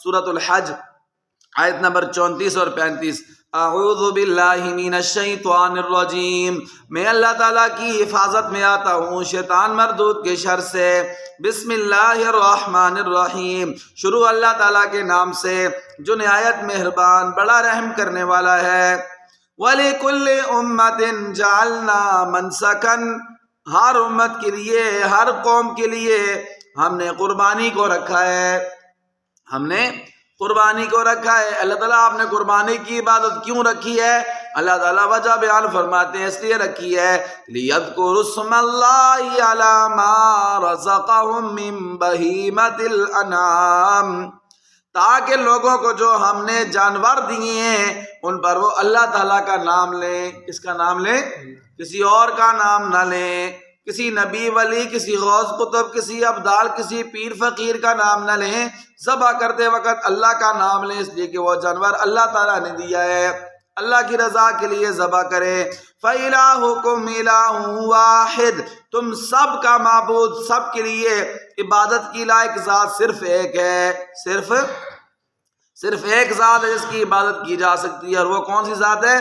سورۃ الحج آیت نمبر 34 اور 35، اعوذ باللہ من الشیطان الرجیم، میں اللہ تعالیٰ کی حفاظت میں آتا ہوں شیطان مردود کے شر سے، بسم اللہ الرحمن الرحیم، شروع اللہ تعالیٰ کے نام سے جو نہایت مہربان بڑا رحم کرنے والا ہے۔ وَلِكُلِّ أُمَّةٍ جَعَلْنَا مَنْسَكًا، ہر امت کے لیے، ہر قوم کے لیے ہم نے قربانی کو رکھا ہے، ہم نے قربانی کو رکھا ہے۔ اللہ تعالیٰ آپ نے قربانی کی عبادت کیوں رکھی ہے؟ اللہ تعالیٰ وجہ بیان فرماتے ہیں اس لیے رکھی ہے لِيَذْكُرُوا اسْمَ اللَّهِ عَلَى مَا رَزَقَهُم مِّن بَهِيمَةِ الْأَنْعَامِ، تاکہ لوگوں کو جو ہم نے جانور دیے ہیں ان پر وہ اللہ تعالیٰ کا نام لیں۔ کس کا نام لیں؟ کسی اور کا نام نہ لیں، کسی نبی ولی، کسی غوث قطب، کسی ابدال، کسی پیر فقیر کا نام نہ لیں، ذبح کرتے وقت اللہ کا نام لیں، اس لیے کہ وہ جانور اللہ تعالیٰ نے دیا ہے، اللہ کی رضا کے لیے ذبح کرے۔ فَإِلَٰهُكُمْ إِلَٰهٌ وَاحِدٌ، تم سب کا معبود، سب کے لیے عبادت کی لائق ذات صرف ایک ہے، صرف ایک ذات ہے جس کی عبادت کی جا سکتی ہے، اور وہ کون سی ذات ہے؟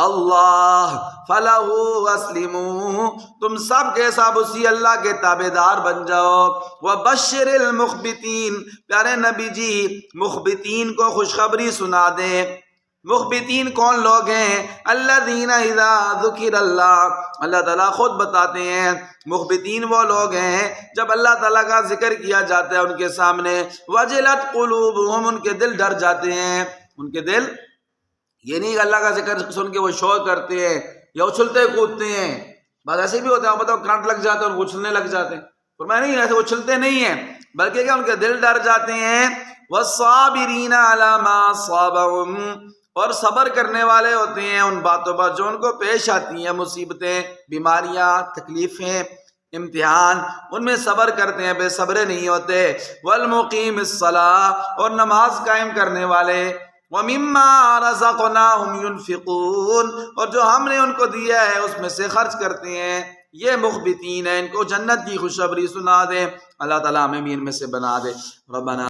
اللہ۔ فَلَهُ أَسْلِمُوا، تم سب کے سب اسی اللہ کے تابع دار بن جاؤ۔ وَبَشِّرِ الْمُخْبِتِينَ، پیارے نبی جی مخبتین کو خوشخبری سنا دیں۔ مخبتین کون لوگ ہیں؟ الذین اذا ذکر اللہ، اللہ تعالیٰ خود بتاتے ہیں مخبتین وہ لوگ ہیں جب اللہ تعالیٰ کا ذکر کیا جاتا ہے ان کے سامنے، وجلت قلوبہم، ان کے دل ڈر جاتے ہیں، ان کے دل، یہ نہیں کہ اللہ کا ذکر سن کے وہ شور کرتے ہیں یا اچھلتے کودتے ہیں، بعض ایسے بھی ہوتے ہیں، بتاؤ کرنٹ لگ جاتے ہیں اور اچھلنے لگ جاتے ہیں، فرمایا نہیں ایسے اچھلتے نہیں ہیں بلکہ کہ ان کے دل ڈر جاتے ہیں۔ والصابرین علی ما اصابہم، اور صبر کرنے والے ہوتے ہیں ان باتوں پر جو ان کو پیش آتی ہیں، مصیبتیں، بیماریاں، تکلیفیں، امتحان، ان میں صبر کرتے ہیں، بے صبرے نہیں ہوتے۔ والمقیم الصلاۃ، اور نماز قائم کرنے والے۔ وَمِمَّا رَزَقْنَاهُمْ يُنْفِقُونَ، اور جو ہم نے ان کو دیا ہے اس میں سے خرچ کرتے ہیں، یہ مخبتین ہیں، ان کو جنت کی خوشخبری سنا دیں، اللہ تعالیٰ ہمیں بھی ان میں سے بنا دے۔ ربنا